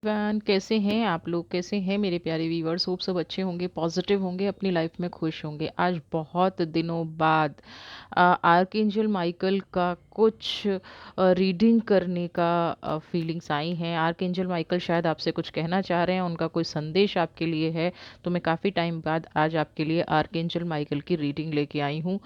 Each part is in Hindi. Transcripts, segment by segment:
वैन कैसे हैं आप लोग? कैसे हैं मेरे प्यारे व्यूवर्स? होप सब अच्छे होंगे, पॉजिटिव होंगे, अपनी लाइफ में खुश होंगे। आज बहुत दिनों बाद आर्कएंजल माइकल का कुछ रीडिंग करने का फीलिंग्स आई हैं। आर्कएंजल माइकल शायद आपसे कुछ कहना चाह रहे हैं, उनका कोई संदेश आपके लिए है। तो मैं काफ़ी टाइम बाद आज आपके लिए आर्कएंजल माइकल की रीडिंग लेके आई हूँ।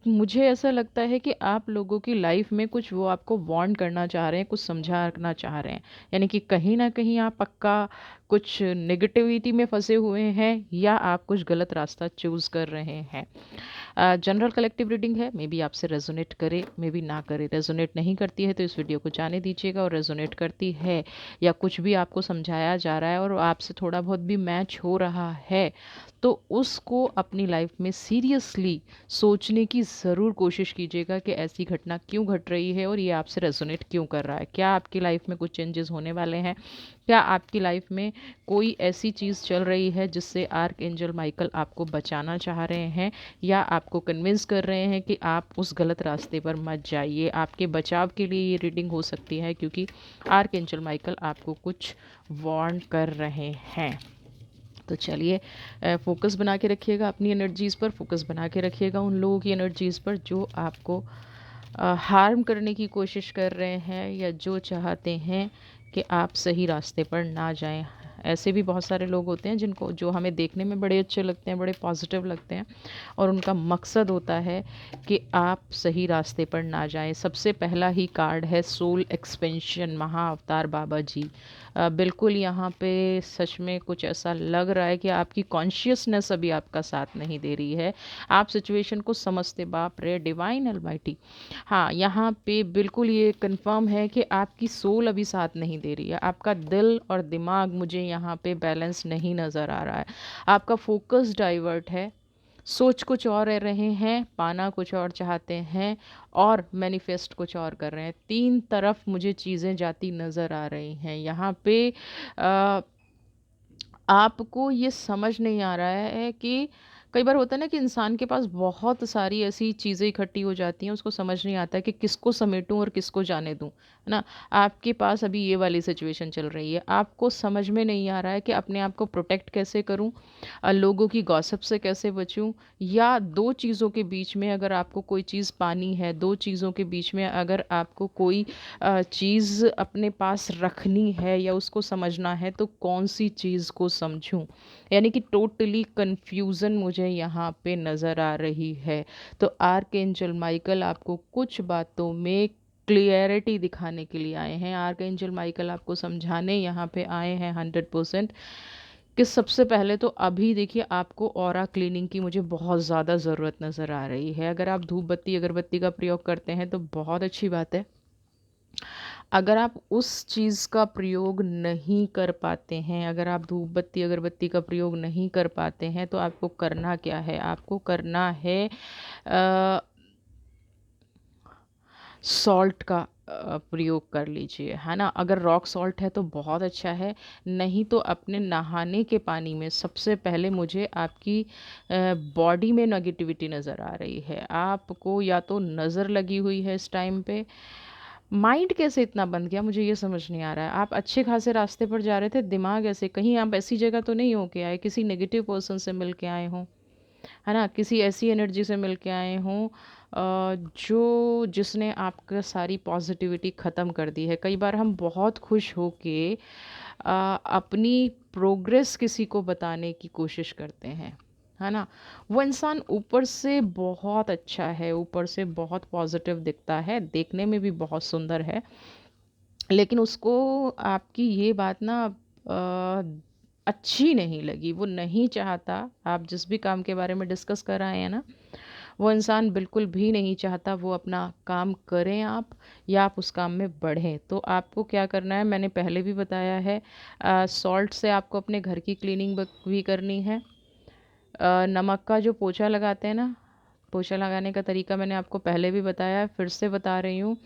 मुझे ऐसा लगता है कि आप लोगों की लाइफ में कुछ वो आपको वार्न करना चाह रहे हैं, कुछ समझाना चाह रहे हैं। यानी कि कहीं ना कहीं आप पक्का कुछ नेगेटिविटी में फंसे हुए हैं या आप कुछ गलत रास्ता चूज कर रहे हैं। जनरल कलेक्टिव रीडिंग है, मे बी आपसे रेजोनेट करे, मे बी ना करे। रेजोनेट नहीं करती है तो इस वीडियो को जाने दीजिएगा, और रेजोनेट करती है या कुछ भी आपको समझाया जा रहा है और आपसे थोड़ा बहुत भी मैच हो रहा है तो उसको अपनी लाइफ में सीरियसली सोचने की ज़रूर कोशिश कीजिएगा कि ऐसी घटना क्यों घट रही है और ये आपसे रेजोनेट क्यों कर रहा है। क्या आपकी लाइफ में कुछ चेंजेस होने वाले हैं? क्या आपकी लाइफ में कोई ऐसी चीज़ चल रही है जिससे आर्क एंजल माइकल आपको बचाना चाह रहे हैं या आपको कन्विंस कर रहे हैं कि आप उस गलत रास्ते पर मत जाइए? आपके बचाव के लिए ये रीडिंग हो सकती है, क्योंकि आर्क एंजल माइकल आपको कुछ वार्न कर रहे हैं। तो चलिए, फोकस बना के रखिएगा अपनी एनर्जीज़ पर, फोकस बना के रखिएगा उन लोगों की एनर्जीज़ पर जो आपको हार्म करने की कोशिश कर रहे हैं या जो चाहते हैं कि आप सही रास्ते पर ना जाएं। ऐसे भी बहुत सारे लोग होते हैं जिनको जो हमें देखने में बड़े अच्छे लगते हैं, बड़े पॉजिटिव लगते हैं, और उनका मकसद होता है कि आप सही रास्ते पर ना जाएं। सबसे पहला ही कार्ड है सोल एक्सपेंशन, महाअवतार बाबा जी। बिल्कुल यहाँ पे सच में कुछ ऐसा लग रहा है कि आपकी कॉन्शियसनेस अभी आपका साथ नहीं दे रही है। आप सिचुएशन को समझते, बाप रे डिवाइन अलमाइटी। हाँ, यहाँ पे बिल्कुल ये कंफर्म है कि आपकी सोल अभी साथ नहीं दे रही है। आपका दिल और दिमाग मुझे यहाँ पे बैलेंस नहीं नज़र आ रहा है। आपका फोकस डाइवर्ट है, सोच कुछ और रहे हैं, पाना कुछ और चाहते हैं, और मैनिफेस्ट कुछ और कर रहे हैं। तीन तरफ मुझे चीज़ें जाती नज़र आ रही हैं यहाँ पे। आ, आपको ये समझ नहीं आ रहा है कि कई बार होता है ना कि इंसान के पास बहुत सारी ऐसी चीज़ें इकट्ठी हो जाती हैं, उसको समझ नहीं आता है कि किसको समेटूं और किसको जाने दूं, है ना? आपके पास अभी ये वाली सिचुएशन चल रही है। आपको समझ में नहीं आ रहा है कि अपने आप को प्रोटेक्ट कैसे करूं, लोगों की गॉसिप से कैसे बचूं, या दो चीज़ों के बीच में अगर आपको कोई चीज़ पानी है, दो चीज़ों के बीच में अगर आपको कोई चीज़ अपने पास रखनी है या उसको समझना है तो कौन सी चीज़ को समझूं? यानी कि टोटली कन्फ्यूज़न मुझे यहाँ पे नज़र आ रही है। तो आर्कएंजल माइकल आपको कुछ बातों में क्लियरिटी दिखाने के लिए आए हैं। आर्कएंजल माइकल आपको समझाने यहाँ पे आए हैं 100%। कि सबसे पहले तो अभी देखिए, आपको ऑरा क्लीनिंग की मुझे बहुत ज़्यादा ज़रूरत नज़र आ रही है। अगर आप धूप बत्ती अगरबत्ती का प्रयोग करते हैं तो बहुत अच्छी बात है। अगर आप उस चीज़ का प्रयोग नहीं कर पाते हैं, अगर आप धूप बत्ती अगरबत्ती का प्रयोग नहीं कर पाते हैं, तो आपको करना क्या है? आपको करना है सॉल्ट का प्रयोग कर लीजिए, है ना? अगर रॉक सॉल्ट है तो बहुत अच्छा है, नहीं तो अपने नहाने के पानी में सबसे पहले मुझे आपकी बॉडी में नेगेटिविटी नज़र आ रही है। आपको या तो नज़र लगी हुई है इस टाइम पे, माइंड कैसे इतना बंद गया मुझे ये समझ नहीं आ रहा है। आप अच्छे खासे रास्ते पर जा रहे थे, दिमाग ऐसे, कहीं आप ऐसी जगह तो नहीं हो के आए, किसी नेगेटिव पर्सन से मिल के आए हों, है ना? किसी ऐसी एनर्जी से मिल के आए हों जो जिसने आपका सारी पॉजिटिविटी ख़त्म कर दी है। कई बार हम बहुत खुश हो के अपनी प्रोग्रेस किसी को बताने की कोशिश करते हैं, है ना? वो इंसान ऊपर से बहुत अच्छा है, ऊपर से बहुत पॉजिटिव दिखता है, देखने में भी बहुत सुंदर है, लेकिन उसको आपकी ये बात ना अच्छी नहीं लगी। वो नहीं चाहता, आप जिस भी काम के बारे में डिस्कस कर रहे हैं ना, वो इंसान बिल्कुल भी नहीं चाहता वो अपना काम करें आप, या आप उस काम में बढ़ें। तो आपको क्या करना है, मैंने पहले भी बताया है, सॉल्ट से आपको अपने घर की क्लीनिंग भी करनी है। नमक का जो पोछा लगाते हैं ना, पोछा लगाने का तरीका मैंने आपको पहले भी बताया है, फिर से बता रही हूँ।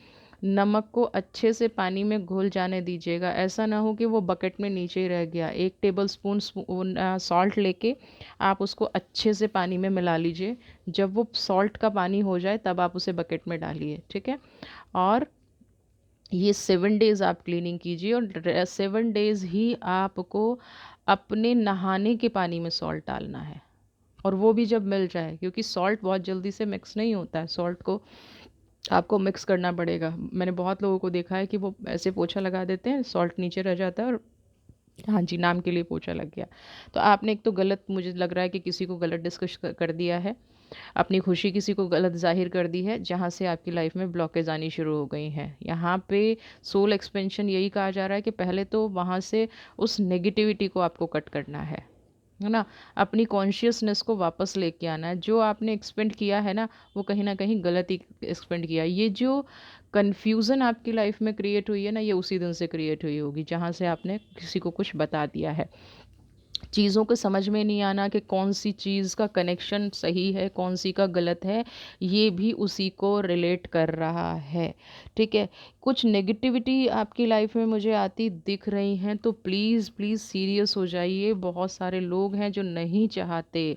नमक को अच्छे से पानी में घुल जाने दीजिएगा। ऐसा ना हो कि वो बकेट में नीचे ही रह गया। 1 टेबल स्पून सॉल्ट लेके आप उसको अच्छे से पानी में मिला लीजिए। जब वो सॉल्ट का पानी हो जाए तब आप उसे बकेट में डालिए, ठीक है? और ये 7 डेज़ आप क्लीनिंग कीजिए और 7 डेज़ ही आपको अपने नहाने के पानी में सॉल्ट डालना है। और वो भी जब मिल जाए, क्योंकि सॉल्ट बहुत जल्दी से मिक्स नहीं होता है, सॉल्ट को आपको मिक्स करना पड़ेगा। मैंने बहुत लोगों को देखा है कि वो ऐसे पोछा लगा देते हैं, सॉल्ट नीचे रह जाता है और हाँ जी, नाम के लिए पोछा लग गया। तो आपने एक तो गलत, मुझे लग रहा है कि किसी को गलत डिस्कस कर दिया है, अपनी खुशी किसी को गलत ज़ाहिर कर दी है, जहाँ से आपकी लाइफ में ब्लॉकेज आनी शुरू हो गई हैं। यहाँ पे सोल एक्सपेंशन यही कहा जा रहा है कि पहले तो वहाँ से उस नेगेटिविटी को आपको कट करना है ना? अपनी कॉन्शियसनेस को वापस लेके आना है। जो आपने एक्सपेंड किया है ना, वो कहीं न कहीं गलत ही एक्सपेंड किया है। ये जो कन्फ्यूज़न आपकी लाइफ में क्रिएट हुई है ना, ये उसी दिन से क्रिएट हुई होगी, जहाँ से आपने किसी को कुछ बता दिया है। चीज़ों को समझ में नहीं आना कि कौन सी चीज़ का कनेक्शन सही है, कौन सी का गलत है, ये भी उसी को रिलेट कर रहा है, ठीक है? कुछ नेगेटिविटी आपकी लाइफ में मुझे आती दिख रही हैं, तो प्लीज़, प्लीज़ सीरियस हो जाइए। बहुत सारे लोग हैं जो नहीं चाहते।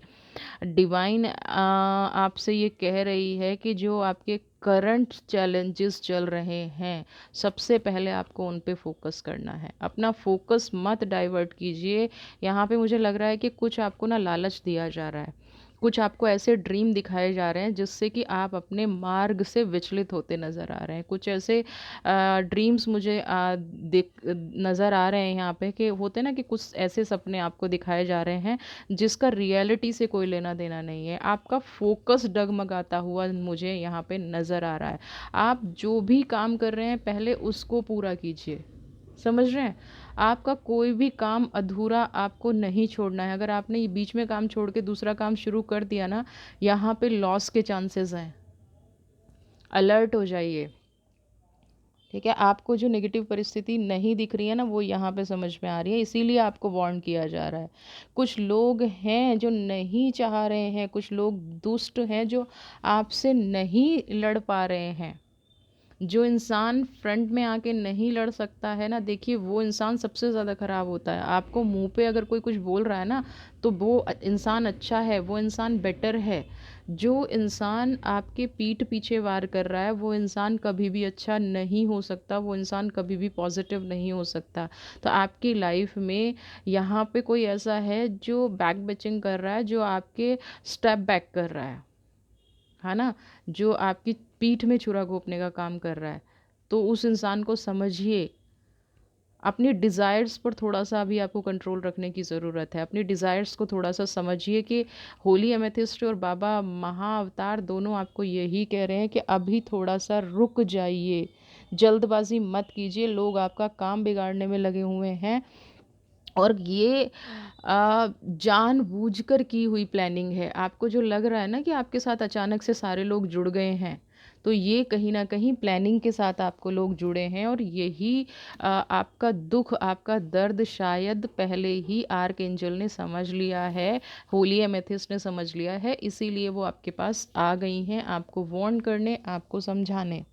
डिवाइन आपसे ये कह रही है कि जो आपके करंट चैलेंजेस चल रहे हैं, सबसे पहले आपको उन पे फोकस करना है। अपना फोकस मत डाइवर्ट कीजिए। यहाँ पे मुझे लग रहा है कि कुछ आपको ना लालच दिया जा रहा है, कुछ आपको ऐसे ड्रीम दिखाए जा रहे हैं जिससे कि आप अपने मार्ग से विचलित होते नज़र आ रहे हैं। कुछ ऐसे ड्रीम्स मुझे दिख नज़र आ रहे हैं यहाँ पे, कि होते हैं ना कि कुछ ऐसे सपने आपको दिखाए जा रहे हैं जिसका रियलिटी से कोई लेना देना नहीं है। आपका फोकस डगमगाता हुआ मुझे यहाँ पे नज़र आ रहा है। आप जो भी काम कर रहे हैं पहले उसको पूरा कीजिए, समझ रहे हैं? आपका कोई भी काम अधूरा आपको नहीं छोड़ना है। अगर आपने ये बीच में काम छोड़ के दूसरा काम शुरू कर दिया ना, यहाँ पे लॉस के चांसेस हैं। अलर्ट हो जाइए, ठीक है? आपको जो नेगेटिव परिस्थिति नहीं दिख रही है ना, वो यहाँ पे समझ में आ रही है, इसीलिए आपको वार्न किया जा रहा है। कुछ लोग हैं जो नहीं चाह रहे हैं, कुछ लोग दुष्ट हैं जो आपसे नहीं लड़ पा रहे हैं। जो इंसान फ्रंट में आके नहीं लड़ सकता है ना, देखिए वो इंसान सबसे ज़्यादा ख़राब होता है। आपको मुंह पे अगर कोई कुछ बोल रहा है ना, तो वो इंसान अच्छा है, वो इंसान बेटर है। जो इंसान आपके पीठ पीछे वार कर रहा है, वो इंसान कभी भी अच्छा नहीं हो सकता, वो इंसान कभी भी पॉजिटिव नहीं हो सकता। तो आपकी लाइफ में यहाँ पे कोई ऐसा है जो बैक बिचिंग कर रहा है, जो आपके स्टेप बैक कर रहा है ना? जो आपकी पीठ में छुरा घोंपने का काम कर रहा है, तो उस इंसान को समझिए। अपनी डिज़ायर्स पर थोड़ा-सा अभी आपको कंट्रोल रखने की ज़रूरत है। अपनी डिज़ायर्स को थोड़ा-सा समझिए कि होली एमेथिस्ट और बाबा महाअवतार दोनों आपको यही कह रहे हैं कि अभी थोड़ा-सा रुक जाइए, जल्दबाज़ी मत कीजिए। लोग आपका काम बिगाड़ने में लगे हुए हैं और ये जानबूझकर की हुई प्लानिंग है। आपको जो लग रहा है ना कि आपके साथ अचानक से सारे लोग जुड़ गए हैं, तो ये कहीं न कहीं प्लानिंग के साथ आपको लोग जुड़े हैं और यही आपका दुःख, आपका दर्द शायद पहले ही आर्कएंजल ने समझ लिया है, होली एमेथिस्ट ने समझ लिया है, इसीलिए वो आपके पास आ गई हैं, आपको वार्न करने, आपको समझाने।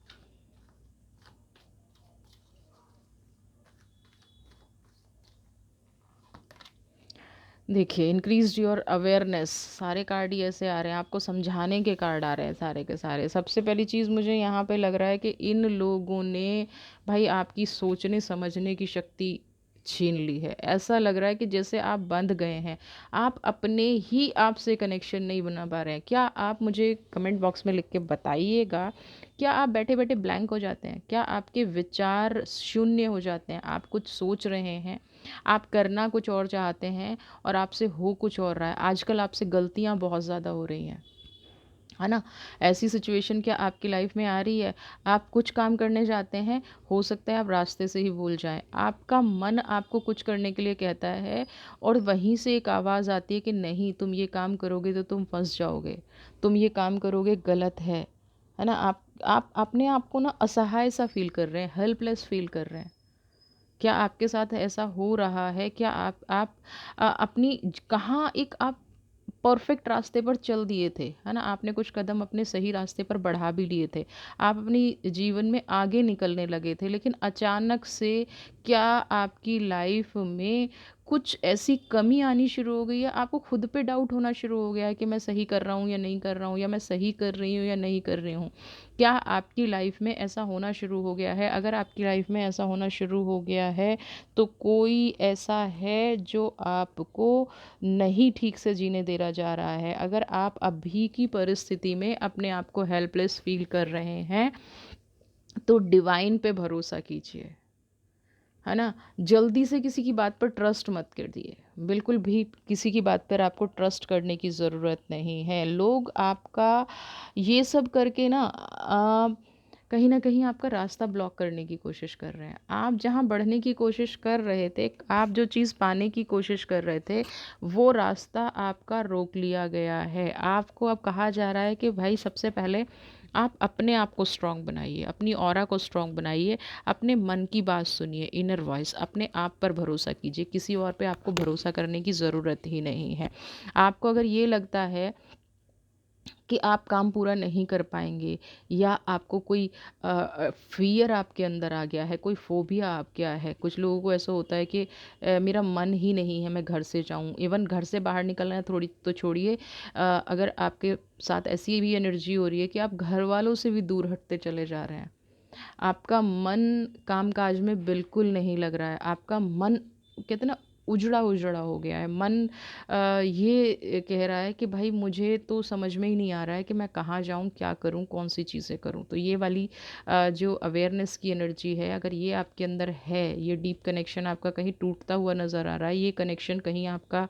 देखिए, इंक्रीज़ योर अवेयरनेस, सारे कार्ड ही ऐसे आ रहे हैं, आपको समझाने के कार्ड आ रहे हैं सारे के सारे। सबसे पहली चीज़ मुझे यहाँ पे लग रहा है कि इन लोगों ने भाई आपकी सोचने समझने की शक्ति छीन ली है। ऐसा लग रहा है कि जैसे आप बंध गए हैं, आप अपने ही आप से कनेक्शन नहीं बना पा रहे हैं। क्या आप मुझे कमेंट बॉक्स में लिख के बताइएगा, क्या आप बैठे-बैठे ब्लैंक हो जाते हैं? क्या आपके विचार शून्य हो जाते हैं? आप कुछ सोच रहे हैं, आप करना कुछ और चाहते हैं और आपसे हो कुछ और रहा है। आजकल आपसे गलतियाँ बहुत ज़्यादा हो रही हैं, है ना? ऐसी सिचुएशन क्या आपकी लाइफ में आ रही है? आप कुछ काम करने जाते हैं, हो सकता है आप रास्ते से ही भूल जाएँ। आपका मन आपको कुछ करने के लिए कहता है और वहीं से एक आवाज़ आती है कि नहीं, तुम ये काम करोगे तो तुम फँस जाओगे, तुम ये काम करोगे गलत है ना? आप अपने आप को ना असहाय सा फ़ील कर रहे हैं, हेल्पलेस फ़ील कर रहे हैं। क्या आपके साथ ऐसा हो रहा है? क्या आप अपनी कहाँ एक आप परफेक्ट रास्ते पर चल दिए थे, है ना? आपने कुछ कदम अपने सही रास्ते पर बढ़ा भी लिए थे। आप अपनी जीवन में आगे निकलने लगे थे, लेकिन अचानक से क्या आपकी लाइफ में कुछ ऐसी कमी आनी शुरू हो गई है, आपको खुद पे डाउट होना शुरू हो गया है कि मैं सही कर रहा हूँ या नहीं कर रहा हूँ, या मैं सही कर रही हूँ या नहीं कर रही हूँ? क्या आपकी लाइफ में ऐसा होना शुरू हो गया है? अगर आपकी लाइफ में ऐसा होना शुरू हो गया है, तो कोई ऐसा है जो आपको नहीं ठीक से जीने दे रहा जा रहा है। अगर आप अभी की परिस्थिति में अपने आप को हेल्पलेस फील कर रहे हैं, तो डिवाइन पे भरोसा कीजिए, है ना? जल्दी से किसी की बात पर ट्रस्ट मत करिए। बिल्कुल भी किसी की बात पर आपको ट्रस्ट करने की ज़रूरत नहीं है। लोग आपका ये सब करके ना कहीं न कहीं आपका रास्ता ब्लॉक करने की कोशिश कर रहे हैं। आप जहाँ बढ़ने की कोशिश कर रहे थे, आप जो चीज़ पाने की कोशिश कर रहे थे, वो रास्ता आपका रोक लिया गया है। आपको अब कहा जा रहा है कि भाई सबसे पहले आप अपने आप को स्ट्रॉन्ग बनाइए, अपनी ऑरा को स्ट्रॉन्ग बनाइए, अपने मन की बात सुनिए, इनर वॉइस, अपने आप पर भरोसा कीजिए, किसी और पे आपको भरोसा करने की ज़रूरत ही नहीं है। आपको अगर ये लगता है कि आप काम पूरा नहीं कर पाएँगे, या आपको कोई फ़ियर आपके अंदर आ गया है, कोई फ़ोबिया आपके है। कुछ लोगों को ऐसा होता है कि मेरा मन ही नहीं है मैं घर से जाऊँ। इवन घर से बाहर निकलना है थोड़ी तो छोड़िए, अगर आपके साथ ऐसी भी एनर्जी हो रही है कि आप घरवालों से भी दूर हटते चले जा रहे हैं। आपका मन काम-काज में बिल्कुल नहीं लग रहा है। आपका मन कहते हैं ना उजड़ा-उजड़ा हो गया है। मन ये कह रहा है कि भाई मुझे तो समझ में ही नहीं आ रहा है कि मैं कहाँ जाऊँ, क्या करूँ, कौन-सी चीज़ें करूँ? तो ये वाली जो अवेयरनेस की एनर्जी है, अगर ये आपके अंदर है, ये डीप कनेक्शन आपका कहीं टूटता हुआ नज़र आ रहा है, ये कनेक्शन कहीं आपका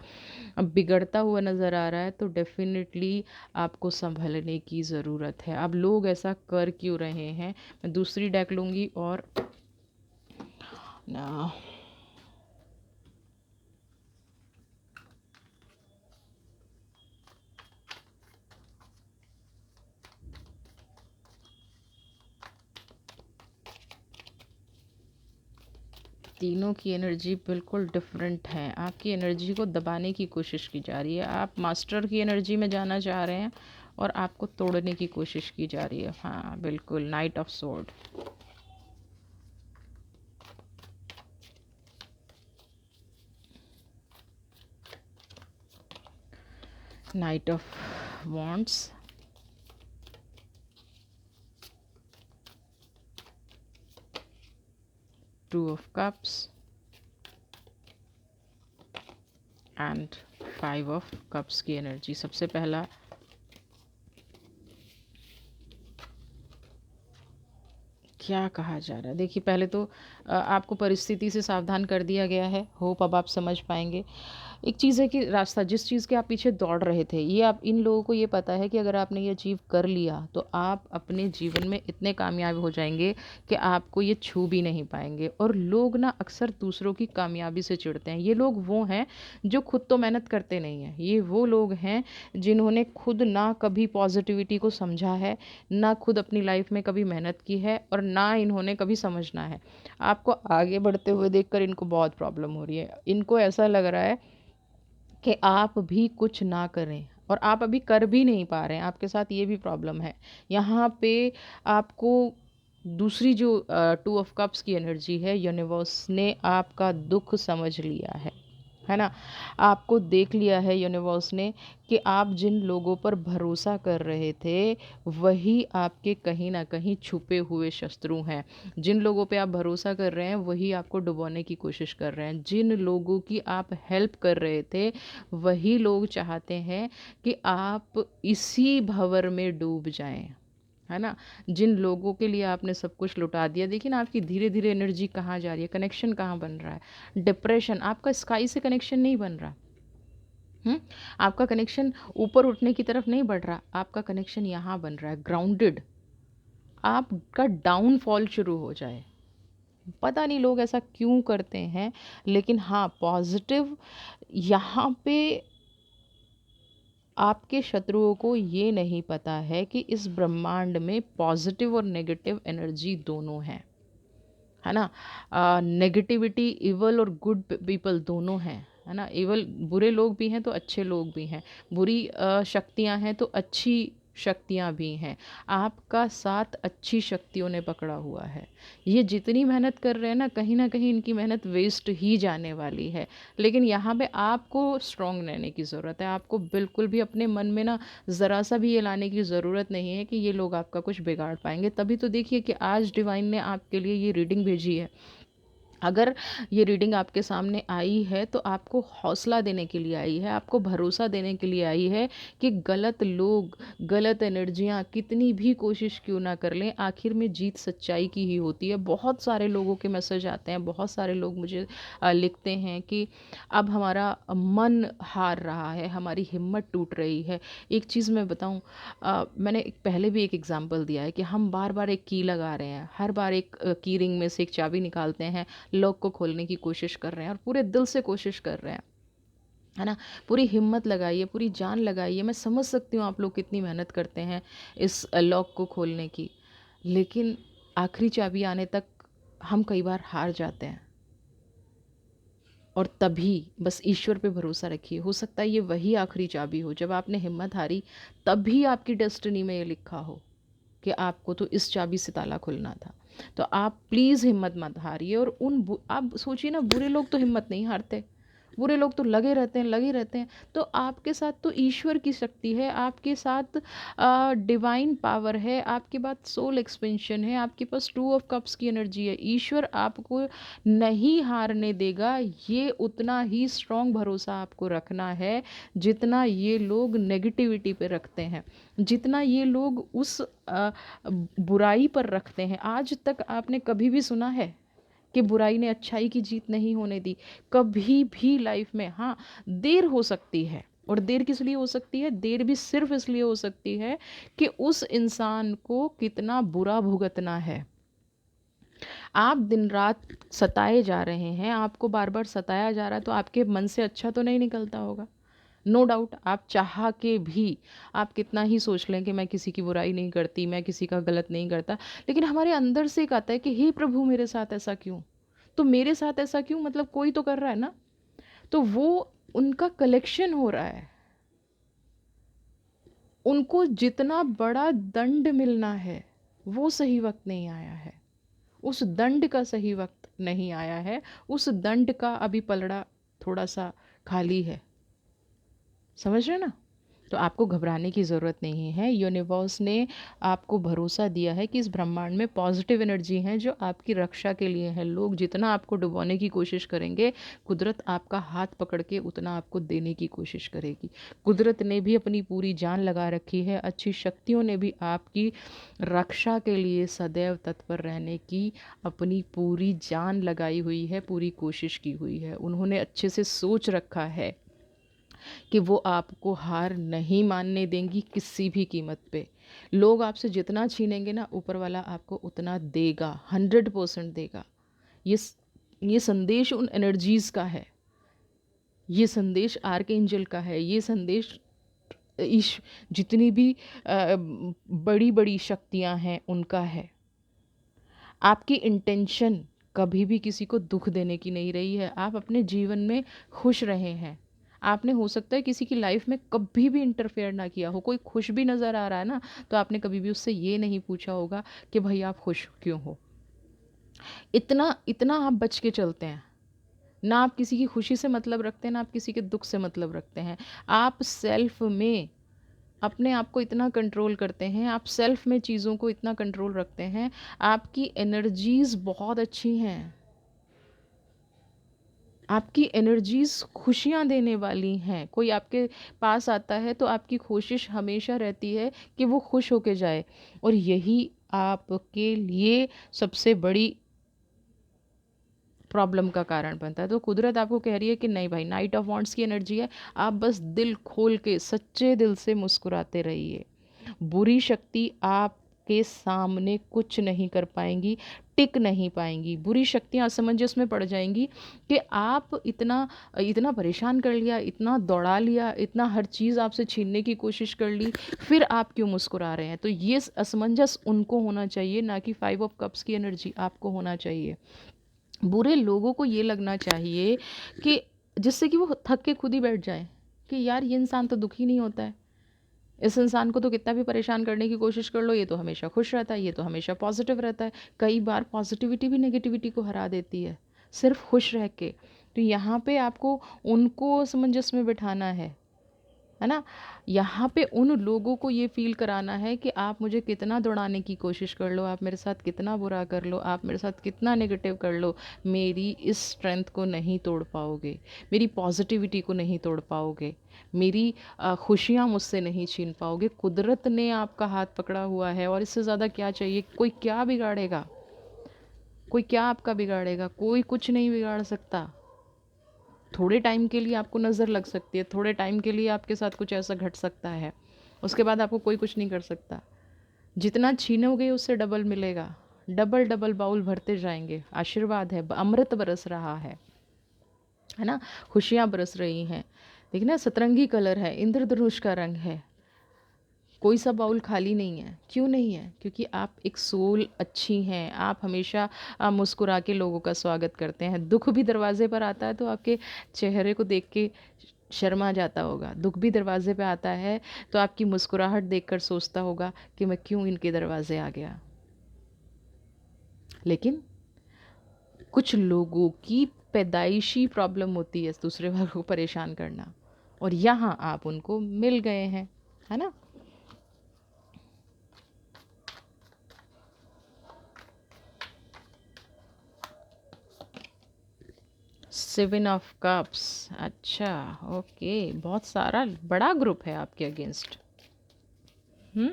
बिगड़ता हुआ नज़र आ रहा है, तो डेफ़िनिटली आपको सँभलने की ज़रूरत है। अब लोग ऐसा कर क्यों रहे हैं? मैं दूसरी डेक लूँगी और ना तीनों की एनर्जी बिल्कुल डिफरेंट है। आपकी एनर्जी को दबाने की कोशिश की जा रही है। आप मास्टर की एनर्जी में जाना चाह रहे हैं और आपको तोड़ने की कोशिश की जा रही है। हाँ, बिल्कुल night of sword. Night of wands, two of cups and five of cups की एनर्जी। सबसे पहला क्या कहा जा रहा है? देखिए पहले तो आपको परिस्थिति से सावधान कर दिया गया है। होप अब आप समझ पाएँगे। एक चीज़ है कि रास्ता जिस चीज़ के आप पीछे दौड़ रहे थे, ये आप इन लोगों को ये पता है कि अगर आपने ये अचीव कर लिया, तो आप अपने जीवन में इतने कामयाब हो जाएँगे कि आपको ये छू भी नहीं पाएँगे। और लोग ना अक्सर दूसरों की कामयाबी से चिढ़ते हैं। ये लोग वो हैं जो खुद तो मेहनत करते नहीं हैं। ये वो लोग हैं जिन्होंने खुद ना कभी पॉज़िटिविटी को समझा है, ना खुद अपनी लाइफ़ में कभी मेहनत की है, और ना इन्होंने कभी समझना है। आपको आगे बढ़ते हुए देखकर इनको बहुत प्रॉब्लम हो रही है। इनको ऐसा लग रहा है कि आप भी कुछ ना करें, और आप अभी कर भी नहीं पा रहे हैं, आपके साथ ये भी प्रॉब्लम है। यहाँ पे आपको दूसरी जो टू ऑफ कप्स की एनर्जी है, यूनिवर्स ने आपका दुख समझ लिया है ना? आपको देख लिया है यूनिवर्स ने कि आप जिन लोगों पर भरोसा कर रहे थे, वही आपके कहीं न कहीं छुपे हुए शत्रु हैं। जिन लोगों पे आप भरोसा कर रहे हैं, वही आपको डुबोने की कोशिश कर रहे हैं। जिन लोगों की आप हेल्प कर रहे थे, वही लोग चाहते हैं कि आप इसी भंवर में डूब जाएँ। है ना? जिन लोगों के लिए आपने सब कुछ लुटा दिया, देखिए ना आपकी धीरे-धीरे एनर्जी कहाँ जा रही है, कनेक्शन कहाँ बन रहा है। डिप्रेशन, आपका स्काई से कनेक्शन नहीं बन रहा। हुँ? आपका कनेक्शन ऊपर उठने की तरफ नहीं बढ़ रहा, आपका कनेक्शन यहाँ बन रहा है, ग्राउंडेड। आपका डाउनफॉल शुरू हो जाए। पता नहीं लोग ऐसा क्यों करते हैं, लेकिन हाँ, पॉज़िटिव यहाँ पे आपके शत्रुओं को ये नहीं पता है कि इस ब्रह्मांड में पॉजिटिव और नेगेटिव एनर्जी दोनों हैं, है ना? नेगेटिविटी, इवल और गुड पीपल दोनों हैं, है ना? इवल बुरे लोग भी हैं तो अच्छे लोग भी हैं, बुरी शक्तियां हैं तो अच्छी शक्तियाँ भी हैं। आपका साथ अच्छी शक्तियों ने पकड़ा हुआ है। ये जितनी मेहनत कर रहे हैं ना, कहीं न कहीं इनकी मेहनत वेस्ट ही जाने वाली है। लेकिन यहाँ पे आपको स्ट्रॉन्ग रहने की ज़रूरत है। आपको बिल्कुल भी अपने मन में ना ज़रा-सा भी ये लाने की ज़रूरत नहीं है कि ये लोग आपका कुछ बिगाड़ पाएँगे। तभी तो देखिए कि आज डिवाइन ने आपके लिए ये रीडिंग भेजी है। अगर ये रीडिंग आपके सामने आई है तो आपको हौसला देने के लिए आई है, आपको भरोसा देने के लिए आई है कि गलत लोग, गलत एनर्जियाँ कितनी भी कोशिश क्यों ना कर लें, आखिर में जीत सच्चाई की ही होती है। बहुत सारे लोगों के मैसेज आते हैं, बहुत सारे लोग मुझे लिखते हैं कि अब हमारा मन हार रहा है, हमारी हिम्मत टूट रही है। एक चीज़ मैं बताऊँ, मैंने पहले भी एक एग्जाम्पल दिया है कि हम बार-बार एक की लगा रहे हैं, हर बार एक की रिंग में से एक चाबी निकालते हैं, लॉक को खोलने की कोशिश कर रहे हैं और पूरे दिल से कोशिश कर रहे हैं, है ना? पूरी हिम्मत लगाइए, पूरी जान लगाइए। मैं समझ सकती हूँ आप लोग कितनी मेहनत करते हैं इस लॉक को खोलने की, लेकिन आखिरी चाबी आने तक हम कई बार हार जाते हैं। और तभी बस ईश्वर पे भरोसा रखिए, हो सकता है ये वही आखिरी चाबी हो। जब आपने हिम्मत हारी, तभी आपकी डेस्टिनी में ये लिखा हो कि आपको तो इस चाबी से ताला खुलना था। तो आप प्लीज़ हिम्मत मत हारिए। और आप सोचिए ना, बुरे लोग तो हिम्मत नहीं हारते, बुरे लोग तो लगे रहते हैं, लगे रहते हैं। तो आपके साथ तो ईश्वर की शक्ति है, आपके साथ डिवाइन पावर है, आपके पास सोल एक्सपेंशन है, आपके पास टू ऑफ कप्स की एनर्जी है। ईश्वर आपको नहीं हारने देगा, ये उतना ही स्ट्रॉन्ग भरोसा आपको रखना है जितना ये लोग नेगेटिविटी पे रखते हैं, जितना ये लोग उस बुराई पर रखते हैं। आज तक आपने कभी भी सुना है कि बुराई ने अच्छाई की जीत नहीं होने दी? कभी भी लाइफ में। हाँ, देर हो सकती है, और देर किस लिए हो सकती है? देर भी सिर्फ इसलिए हो सकती है कि उस इंसान को कितना बुरा भुगतना है। आप दिन रात सताए जा रहे हैं, आपको बार बार सताया जा रहा है, तो आपके मन से अच्छा तो नहीं निकलता होगा। नो डाउट, आप चाह के भी, आप कितना ही सोच लें कि मैं किसी की बुराई नहीं करती, मैं किसी का गलत नहीं करता, लेकिन हमारे अंदर से एक आता है कि हे प्रभु, मेरे साथ ऐसा क्यों? तो मेरे साथ ऐसा क्यों, मतलब कोई तो कर रहा है ना। तो वो उनका कलेक्शन हो रहा है। उनको जितना बड़ा दंड मिलना है, वो सही वक्त नहीं आया है। उस दंड का सही वक्त नहीं आया है। उस दंड का अभी पलड़ा थोड़ा सा खाली है। समझ रहे हैं ना? तो आपको घबराने की ज़रूरत नहीं है। यूनिवर्स ने आपको भरोसा दिया है कि इस ब्रह्मांड में पॉजिटिव एनर्जी हैं जो आपकी रक्षा के लिए हैं। लोग जितना आपको डुबोने की कोशिश करेंगे, कुदरत आपका हाथ पकड़ के उतना आपको देने की कोशिश करेगी। कुदरत ने भी अपनी पूरी जान लगा रखी है, अच्छी शक्तियों ने भी आपकी रक्षा के लिए सदैव तत्पर रहने की अपनी पूरी जान लगाई हुई है, पूरी कोशिश की हुई है। उन्होंने अच्छे से सोच रखा है कि वो आपको हार नहीं मानने देंगी किसी भी कीमत पे। लोग आपसे जितना छीनेंगे ना, ऊपर वाला आपको उतना देगा, 100% देगा। ये ये संदेश उन एनर्जीज़ का है, ये संदेश आर्कएंजल का है, ये संदेश ईश जितनी भी बड़ी बड़ी शक्तियाँ हैं उनका है। आपकी इंटेंशन कभी भी किसी को दुख देने की नहीं रही है। आप अपने जीवन में खुश रहे हैं। आपने हो सकता है किसी की लाइफ में कभी भी इंटरफेयर ना किया हो। कोई खुश भी नज़र आ रहा है ना, तो आपने कभी भी उससे ये नहीं पूछा होगा कि भाई आप खुश क्यों हो। इतना इतना आप बच के चलते हैं। ना आप किसी की खुशी से मतलब रखते हैं, ना आप किसी के दुख से मतलब रखते हैं। आप सेल्फ में अपने आप को इतना कंट्रोल करते हैं, आप सेल्फ में चीज़ों को इतना कंट्रोल रखते हैं। आपकी एनर्जीज़ बहुत अच्छी हैं। आपकी एनर्जीज़ खुशियाँ देने वाली हैं। कोई आपके पास आता है तो आपकी कोशिश हमेशा रहती है कि वो खुश होके जाए, और यही आपके लिए सबसे बड़ी प्रॉब्लम का कारण बनता है। तो कुदरत आपको कह रही है कि नहीं भाई, नाइट ऑफ वॉन्ट्स की एनर्जी है, आप बस दिल खोल के सच्चे दिल से मुस्कुराते रहिए। बुरी शक्ति आपके सामने कुछ नहीं कर पाएंगी, टिक नहीं पाएंगी। बुरी शक्तियाँ असमंजस में पड़ जाएंगी कि आप इतना इतना परेशान कर लिया, इतना दौड़ा लिया, इतना हर चीज़ आपसे छीनने की कोशिश कर ली, फिर आप क्यों मुस्कुरा रहे हैं। तो ये असमंजस उनको होना चाहिए, ना कि 5 ऑफ कप्स की एनर्जी आपको होना चाहिए। बुरे लोगों को ये लगना चाहिए कि जिससे कि वो थक के खुद ही बैठ जाए कि यार ये इंसान तो दुखी नहीं होता है, इस इंसान को तो कितना भी परेशान करने की कोशिश कर लो, ये तो हमेशा खुश रहता है, ये तो हमेशा पॉजिटिव रहता है। कई बार पॉजिटिविटी भी नेगेटिविटी को हरा देती है, सिर्फ खुश रह के। तो यहाँ पे आपको उनको सामंजस्य में बिठाना है ना। यहाँ पे उन लोगों को ये फ़ील कराना है कि आप मुझे कितना दौड़ाने की कोशिश कर लो, आप मेरे साथ कितना बुरा कर लो, आप मेरे साथ कितना नेगेटिव कर लो, मेरी इस स्ट्रेंथ को नहीं तोड़ पाओगे, मेरी पॉजिटिविटी को नहीं तोड़ पाओगे, मेरी खुशियाँ मुझसे नहीं छीन पाओगे। कुदरत ने आपका हाथ पकड़ा हुआ है और इससे ज़्यादा क्या चाहिए। कोई क्या बिगाड़ेगा, कोई क्या आपका बिगाड़ेगा, कोई कुछ नहीं बिगाड़ सकता। थोड़े टाइम के लिए आपको नज़र लग सकती है, थोड़े टाइम के लिए आपके साथ कुछ ऐसा घट सकता है, उसके बाद आपको कोई कुछ नहीं कर सकता। जितना छीनोगे उससे डबल मिलेगा, डबल डबल बाउल भरते जाएंगे। आशीर्वाद है, अमृत बरस रहा है ना, खुशियाँ बरस रही हैं। देखिए ना, सतरंगी कलर है, इंद्रधनुष का रंग है, कोई सा बाउल खाली नहीं है। क्यों नहीं है? क्योंकि आप एक सोल अच्छी हैं, आप हमेशा मुस्कुरा के लोगों का स्वागत करते हैं। दुख भी दरवाजे पर आता है तो आपके चेहरे को देख के शर्मा जाता होगा। दुख भी दरवाजे पे आता है तो आपकी मुस्कुराहट देखकर सोचता होगा कि मैं क्यों इनके दरवाजे आ गया। लेकिन कुछ लोगों की पैदाइशी प्रॉब्लम होती है दूसरे वर्ग को परेशान करना, और यहाँ आप उनको मिल गए हैं, है ना। सेवन ऑफ कप्स, अच्छा, ओके, बहुत सारा बड़ा ग्रुप है आपके अगेंस्ट। हम्म,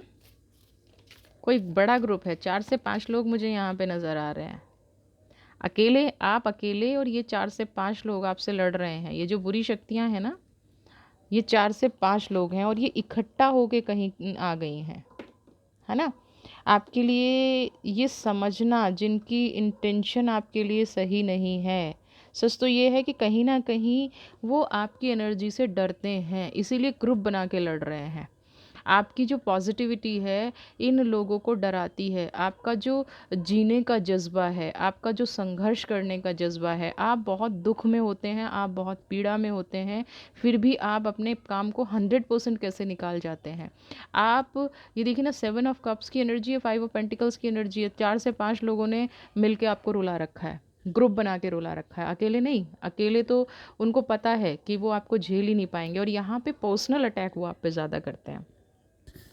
कोई बड़ा ग्रुप है, 4 से 5 लोग मुझे यहाँ पे नज़र आ रहे हैं। अकेले, आप अकेले, और ये 4 से 5 लोग आपसे लड़ रहे हैं। ये जो बुरी शक्तियाँ हैं ना, ये 4 से 5 लोग हैं और ये इकट्ठा होके कहीं आ गई हैं, है ना। आपके लिए ये समझना, जिनकी इंटेंशन आपके लिए सही नहीं है, सच तो ये है कि कहीं ना कहीं वो आपकी एनर्जी से डरते हैं, इसीलिए ग्रुप बना के लड़ रहे हैं। आपकी जो पॉजिटिविटी है इन लोगों को डराती है। आपका जो जीने का जज्बा है, आपका जो संघर्ष करने का जज्बा है, आप बहुत दुख में होते हैं, आप बहुत पीड़ा में होते हैं, फिर भी आप अपने काम को 100% कैसे निकाल जाते हैं। आप ये देखिए ना, 7 ऑफ कप्स की एनर्जी है, 5 ऑफ पेंटिकल्स की एनर्जी है। 4 से 5 लोगों ने मिल के आपको रुला रखा है, ग्रुप बना के रुला रखा है। अकेले नहीं, अकेले तो उनको पता है कि वो आपको झेल ही नहीं पाएंगे, और यहाँ पे पर्सनल अटैक वो आप पे ज़्यादा करते हैं,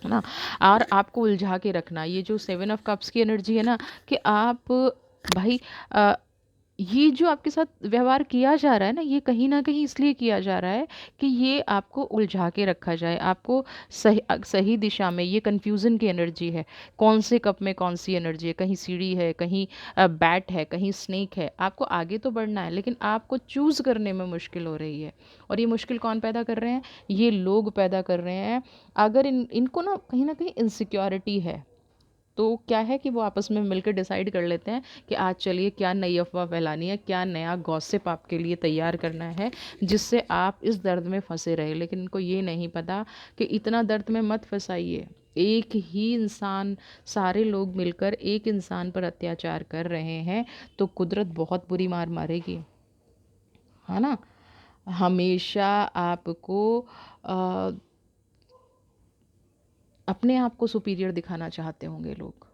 है ना। और आपको उलझा के रखना, ये जो 7 ऑफ कप्स की एनर्जी है ना, कि आप भाई अ, ये जो आपके साथ व्यवहार किया जा रहा है ना, ये कहीं ना कहीं इसलिए किया जा रहा है कि ये आपको उलझा के रखा जाए, आपको सही सही दिशा में। ये कन्फ्यूज़न की एनर्जी है, कौन से कप में कौन सी एनर्जी है, कहीं सीढ़ी है, कहीं बैट है, कहीं स्नेक है। आपको आगे तो बढ़ना है, लेकिन आपको चूज़ करने में मुश्किल हो रही है। और ये मुश्किल कौन पैदा कर रहे हैं? ये लोग पैदा कर रहे हैं। अगर इनको ना कहीं इनसिक्योरिटी है, तो क्या है कि वो आपस में मिलकर डिसाइड कर लेते हैं कि आज चलिए क्या नई अफवाह फैलानी है, क्या नया गॉसिप आपके लिए तैयार करना है, जिससे आप इस दर्द में फंसे रहे। लेकिन इनको ये नहीं पता कि इतना दर्द में मत फंसाइए। एक ही इंसान, सारे लोग मिलकर एक इंसान पर अत्याचार कर रहे हैं, तो कुदरत बहुत बुरी मार मारेगी, है ना। हमेशा आपको अ, अपने आप को सुपीरियर दिखाना चाहते होंगे लोग।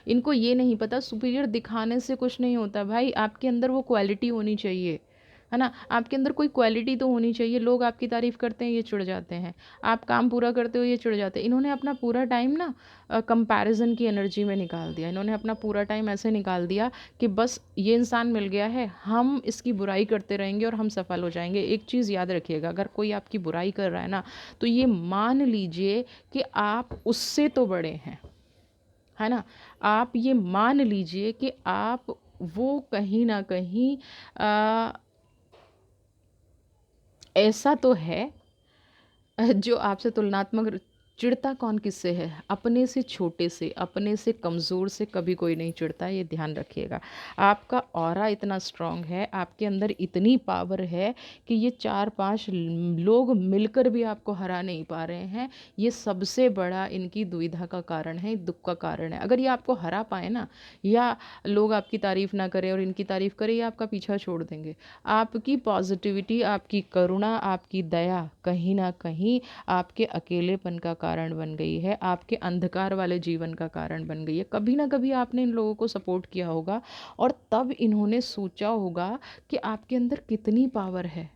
इनको ये नहीं पता सुपीरियर दिखाने से कुछ नहीं होता भाई, आपके अंदर वो क्वालिटी होनी चाहिए, है ना। आपके अंदर कोई क्वालिटी तो होनी चाहिए। लोग आपकी तारीफ़ करते हैं, ये चिढ़ जाते हैं। आप काम पूरा करते हो, ये चिढ़ जाते हैं। इन्होंने अपना पूरा टाइम ना कंपैरिजन की एनर्जी में निकाल दिया। इन्होंने अपना पूरा टाइम ऐसे निकाल दिया कि बस ये इंसान मिल गया है, हम इसकी बुराई करते रहेंगे और हम सफल हो जाएंगे। एक चीज़ याद रखिएगा, अगर कोई आपकी बुराई कर रहा है ना, तो ये मान लीजिए कि आप उससे तो बड़े हैं, है ना। आप ये मान लीजिए कि आप वो कहीं ना कहीं ऐसा तो है जो आपसे तुलनात्मक। चिढ़ता कौन किससे है? अपने से छोटे से, अपने से कमज़ोर से कभी कोई नहीं चिढ़ता, ये ध्यान रखिएगा। आपका ऑरा इतना स्ट्रांग है, आपके अंदर इतनी पावर है कि ये 4-5 लोग मिलकर भी आपको हरा नहीं पा रहे हैं। ये सबसे बड़ा इनकी दुविधा का कारण है, दुख का कारण है। अगर ये आपको हरा पाए ना, या लोग आपकी तारीफ़ ना करें और इनकी तारीफ़ करें, ये आपका पीछा छोड़ देंगे। आपकी पॉजिटिविटी, आपकी करुणा, आपकी दया कहीं ना कहीं आपके अकेलेपन का कारण बन गई है, आपके अंधकार वाले जीवन का कारण बन गई है। कभी ना कभी आपने इन लोगों को सपोर्ट किया होगा और तब इन्होंने सोचा होगा कि आपके अंदर कितनी पावर है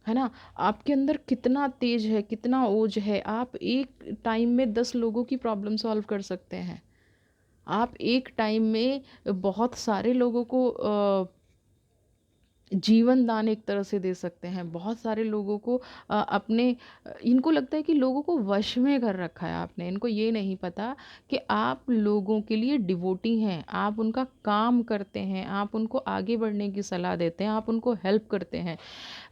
ना? आपके अंदर कितना तेज है, कितना ओज है। आप एक टाइम में 10 लोगों की प्रॉब्लम सॉल्व कर सकते हैं। आप एक टाइम में बहुत सारे लोगों को जीवन दान एक तरह से दे सकते हैं। बहुत सारे लोगों को अपने इनको लगता है कि लोगों को वश में कर रखा है आपने। इनको ये नहीं पता कि आप लोगों के लिए डिवोटी हैं, आप उनका काम करते हैं, आप उनको आगे बढ़ने की सलाह देते हैं, आप उनको हेल्प करते हैं।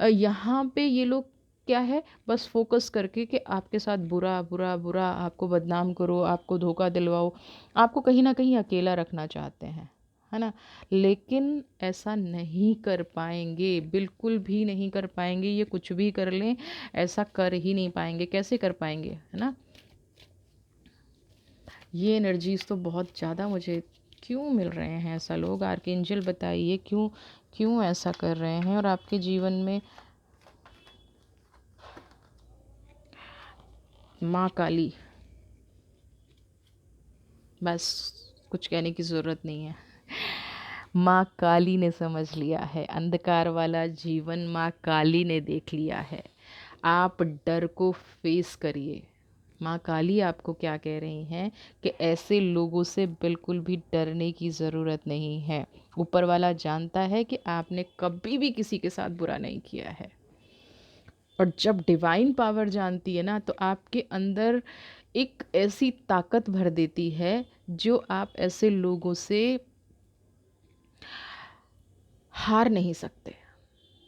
यहाँ पे ये लोग क्या है, बस फोकस करके कि आपके साथ बुरा बुरा बुरा, आपको बदनाम करो, आपको धोखा दिलवाओ, आपको कहीं ना कहीं अकेला रखना चाहते हैं, है ना? लेकिन ऐसा नहीं कर पाएंगे, बिल्कुल भी नहीं कर पाएंगे। ये कुछ भी कर लें, ऐसा कर ही नहीं पाएंगे। कैसे कर पाएंगे, है ना? ये एनर्जीज तो बहुत ज़्यादा मुझे क्यों मिल रहे हैं ऐसा लोग? आर्कएंजल बताइए क्यों क्यों ऐसा कर रहे हैं? और आपके जीवन में माँ काली, बस कुछ कहने की ज़रूरत नहीं है। माँ काली ने समझ लिया है, अंधकार वाला जीवन माँ काली ने देख लिया है। आप डर को फेस करिए। माँ काली आपको क्या कह रही हैं कि ऐसे लोगों से बिल्कुल भी डरने की ज़रूरत नहीं है। ऊपर वाला जानता है कि आपने कभी भी किसी के साथ बुरा नहीं किया है। और जब डिवाइन पावर जानती है ना, तो आपके अंदर एक ऐसी ताकत भर देती है जो आप ऐसे लोगों से हार नहीं सकते।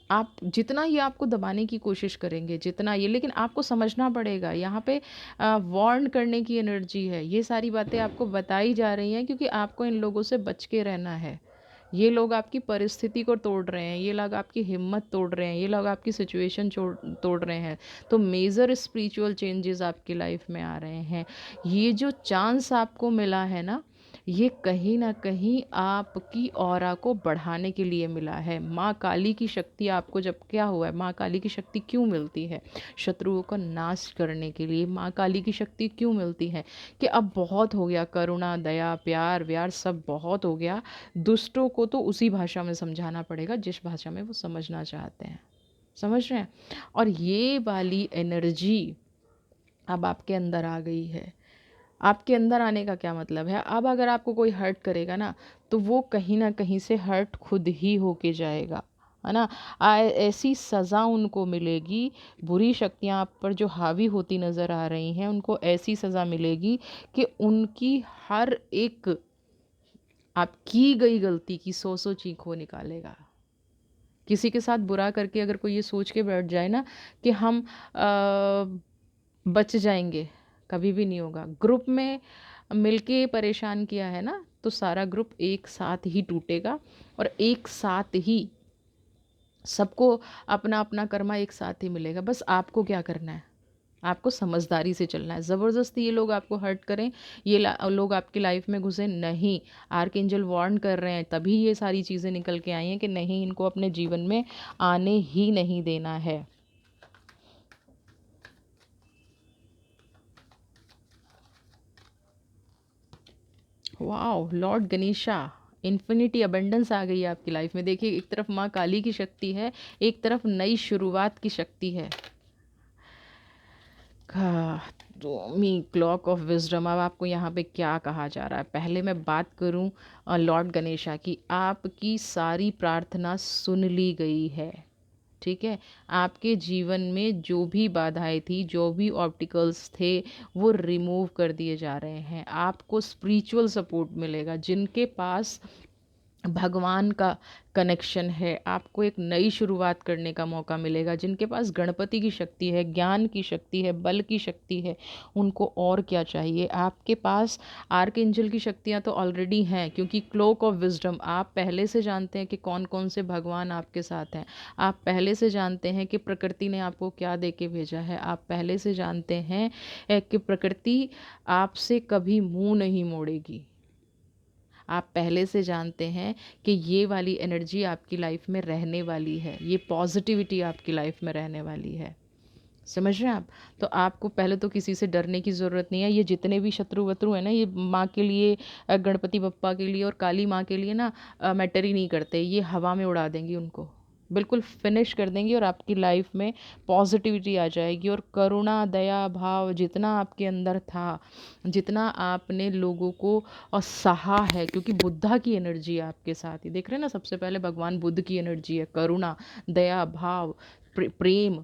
आप जितना ये आपको दबाने की कोशिश करेंगे, जितना ये, लेकिन आपको समझना पड़ेगा यहाँ पे वार्न करने की एनर्जी है। ये सारी बातें आपको बताई जा रही हैं क्योंकि आपको इन लोगों से बच के रहना है। ये लोग आपकी परिस्थिति को तोड़ रहे हैं, ये लोग आपकी हिम्मत तोड़ रहे हैं, ये लोग आपकी सिचुएशन तोड़ रहे हैं। तो मेजर स्पिरिचुअल चेंजेस आपकी लाइफ में आ रहे हैं। ये जो चांस आपको मिला है ना, ये कहीं ना कहीं आपकी ऑरा को बढ़ाने के लिए मिला है। माँ काली की शक्ति आपको, जब क्या हुआ है, माँ काली की शक्ति क्यों मिलती है? शत्रुओं का नाश करने के लिए माँ काली की शक्ति क्यों मिलती है? कि अब बहुत हो गया, करुणा दया प्यार व्यार सब बहुत हो गया। दुष्टों को तो उसी भाषा में समझाना पड़ेगा जिस भाषा में वो समझना चाहते हैं। समझ रहे हैं? और ये वाली एनर्जी अब आपके अंदर आ गई है। आपके अंदर आने का क्या मतलब है, अब अगर आपको कोई हर्ट करेगा ना, तो वो कहीं ना कहीं से हर्ट खुद ही होके जाएगा, है ना? ऐसी सज़ा उनको मिलेगी। बुरी शक्तियाँ आप पर जो हावी होती नज़र आ रही हैं, उनको ऐसी सज़ा मिलेगी कि उनकी हर एक आप की गई गलती की सौ सौ चीख वो निकालेगा। किसी के साथ बुरा करके अगर कोई ये सोच के बैठ जाए ना कि हम बच जाएंगे, कभी भी नहीं होगा। ग्रुप में मिलके परेशान किया है ना, तो सारा ग्रुप एक साथ ही टूटेगा और एक साथ ही सबको अपना अपना कर्मा एक साथ ही मिलेगा। बस आपको क्या करना है, आपको समझदारी से चलना है। ज़बरदस्ती ये लोग आपको हर्ट करें, ये लोग आपकी लाइफ में घुसे नहीं। आर्कएंजल वार्न कर रहे हैं, तभी ये सारी चीज़ें निकल के आई हैं कि नहीं, इनको अपने जीवन में आने ही नहीं देना है। Wow, lord Ganesha, infinity abundance आ गई है आपकी लाइफ में। देखिए, एक तरफ माँ काली की शक्ति है, एक तरफ नई शुरुआत की शक्ति है। तो मी क्लॉक ऑफ विजडम, अब आपको यहाँ पे क्या कहा जा रहा है? पहले मैं बात करूँ लॉर्ड गणेशा की। आपकी सारी प्रार्थना सुन ली गई है, ठीक है? आपके जीवन में जो भी बाधाएं थी, जो भी ऑब्स्टिकल्स थे, वो रिमूव कर दिए जा रहे हैं। आपको स्पिरिचुअल सपोर्ट मिलेगा। जिनके पास भगवान का कनेक्शन है, आपको एक नई शुरुआत करने का मौका मिलेगा। जिनके पास गणपति की शक्ति है, ज्ञान की शक्ति है, बल की शक्ति है, उनको और क्या चाहिए? आपके पास आर्कएंजल की शक्तियाँ तो ऑलरेडी हैं, क्योंकि क्लोक ऑफ विजडम, आप पहले से जानते हैं कि कौन कौन से भगवान आपके साथ हैं। आप पहले से जानते हैं कि प्रकृति ने आपको क्या दे के भेजा है। आप पहले से जानते हैं कि प्रकृति आपसे कभी मुंह नहीं मोड़ेगी। आप पहले से जानते हैं कि ये वाली एनर्जी आपकी लाइफ में रहने वाली है, ये पॉजिटिविटी आपकी लाइफ में रहने वाली है। समझ रहे हैं आप? तो आपको पहले तो किसी से डरने की ज़रूरत नहीं है। ये जितने भी शत्रु-वत्रु हैं ना, ये माँ के लिए गणपति बप्पा के लिए और काली माँ के लिए ना मैटर ही नहीं करते। ये हवा में उड़ा देंगी उनको। बिल्कुल फ़िनिश कर देंगी और आपकी लाइफ़ में पॉज़िटिविटी आ जाएगी और करुणा, दया भाव जितना आपके अंदर था, जितना आपने लोगों को सहा है, क्योंकि बुद्धा की एनर्जी है आपके साथ ही। देख रहे हैं ना, सबसे पहले भगवान बुद्ध की एनर्जी है, करुणा, दया भाव, प्रेम।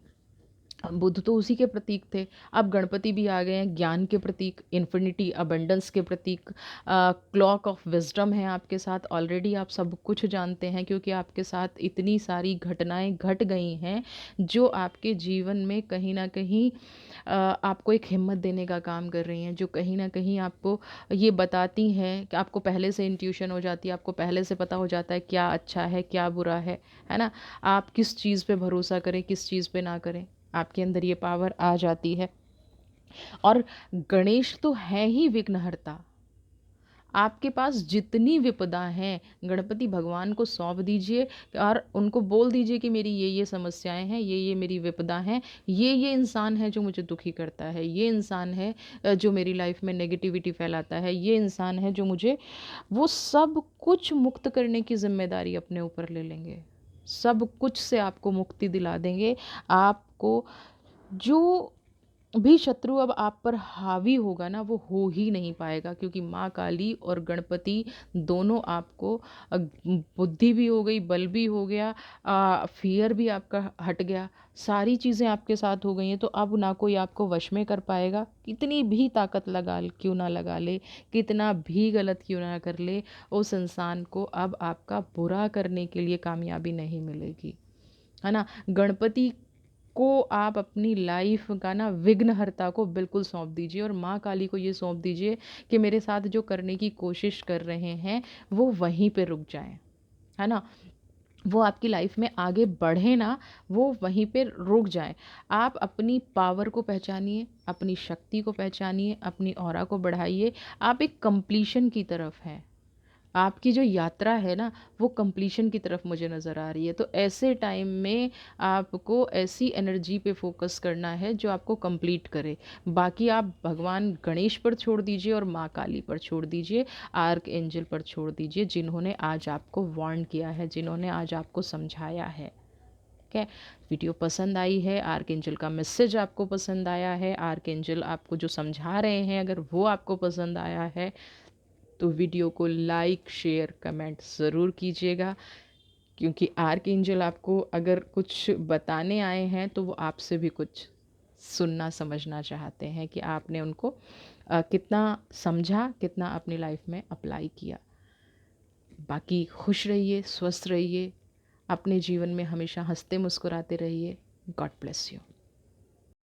बुद्ध तो उसी के प्रतीक थे। अब गणपति भी आ गए हैं, ज्ञान के प्रतीक, इन्फिनिटी, अबंडेंस के प्रतीक। क्लॉक ऑफ विज़डम है आपके साथ। ऑलरेडी आप सब कुछ जानते हैं, क्योंकि आपके साथ इतनी सारी घटनाएं घट गई हैं जो आपके जीवन में कहीं ना कहीं आपको एक हिम्मत देने का काम कर रही हैं, जो कहीं ना कहीं आपको ये बताती हैं कि आपको पहले से इंट्यूशन हो जाती है, आपको पहले से पता हो जाता है क्या अच्छा है क्या बुरा है ना। आप किस चीज़ पे भरोसा करें, किस चीज़ पे ना करें, आपके अंदर ये पावर आ जाती है। और गणेश तो है ही विघ्नहर्ता। आपके पास जितनी विपदा हैं, गणपति भगवान को सौंप दीजिए और उनको बोल दीजिए कि मेरी ये समस्याएं हैं, ये मेरी विपदा हैं, ये इंसान है जो मुझे दुखी करता है, ये इंसान है जो मेरी लाइफ में नेगेटिविटी फैलाता है, ये इंसान है जो मुझे, वो सब कुछ मुक्त करने की जिम्मेदारी अपने ऊपर ले लेंगे। सब कुछ से आपको मुक्ति दिला देंगे। आपको जो भी शत्रु अब आप पर हावी होगा ना, वो हो ही नहीं पाएगा, क्योंकि माँ काली और गणपति दोनों आपको बुद्धि भी हो गई, बल भी हो गया, फियर भी आपका हट गया, सारी चीज़ें आपके साथ हो गई हैं। तो अब ना कोई आपको वश में कर पाएगा। कितनी भी ताकत क्यों ना लगा ले, कितना भी गलत क्यों ना कर ले, उस इंसान को अब आपका बुरा करने के लिए कामयाबी नहीं मिलेगी, है ना। गणपति को आप अपनी लाइफ का ना विघ्नहर्ता को बिल्कुल सौंप दीजिए और माँ काली को ये सौंप दीजिए कि मेरे साथ जो करने की कोशिश कर रहे हैं वो वहीं पे रुक जाएं, है ना। वो आपकी लाइफ में आगे बढ़े ना, वो वहीं पे रुक जाएं। आप अपनी पावर को पहचानिए, अपनी शक्ति को पहचानिए, अपनी ऑरा को बढ़ाइए। आप एक कंप्लीशन की तरफ हैं। आपकी जो यात्रा है ना, वो कंप्लीशन की तरफ मुझे नज़र आ रही है। तो ऐसे टाइम में आपको ऐसी एनर्जी पे फोकस करना है जो आपको कंप्लीट करे। बाकी आप भगवान गणेश पर छोड़ दीजिए और माँ काली पर छोड़ दीजिए, आर्क एंजल पर छोड़ दीजिए, जिन्होंने आज आपको वार्न किया है, जिन्होंने आज आपको समझाया है। ठीक है। वीडियो पसंद आई है, आर्क एंजल का मैसेज आपको पसंद आया है, आर्क एंजल आपको जो समझा रहे हैं अगर वो आपको पसंद आया है, तो वीडियो को लाइक शेयर कमेंट ज़रूर कीजिएगा। क्योंकि आर्क एंजल आपको अगर कुछ बताने आए हैं तो वो आपसे भी कुछ सुनना समझना चाहते हैं कि आपने उनको कितना समझा, कितना अपनी लाइफ में अप्लाई किया। बाकी खुश रहिए, स्वस्थ रहिए, अपने जीवन में हमेशा हंसते मुस्कुराते रहिए। God bless you.